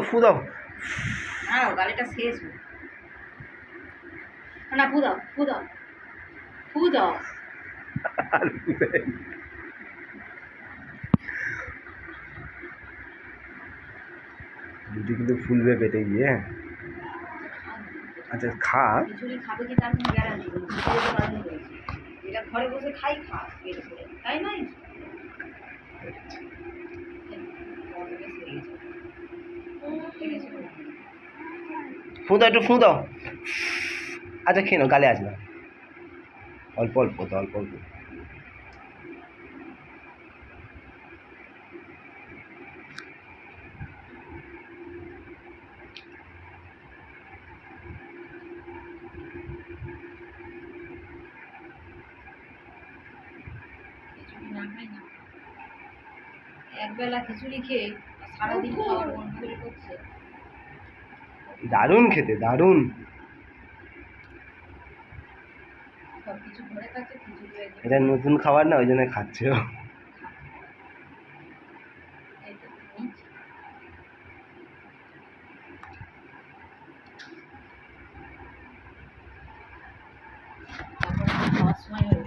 ফু দাও। হ্যাঁ গালিটা শেষ না, ফু দাও ফু দাও ফু দাও। আর ফু দেয়। দিদি কিন্তু ফুলবে পেটে গিয়ে। আচ্ছা খা। খিচুড়ি খাবে কি তার কোনো গ্যারান্টি নেই, এটা ঘরে বসে খাই খা পেট করে, তাই নয়? ফু দাও, একটু ফু দাও। আচ্ছা খেয়ে নাও, গালে আসবে না। অল্প অল্প তো, অল্প অল্প। একবেলা খিচুড়ি খেয়ে সারাদিন খাওয়ার বন্ধ করে করছে। দারুণ খেতে, দারুণ। সবকিছু ঘরে খাচ্ছে, খিচুড়ি এটা নতুন খাবার না, ওই জন্য খাচ্ছে ও। খাওয়ার সময়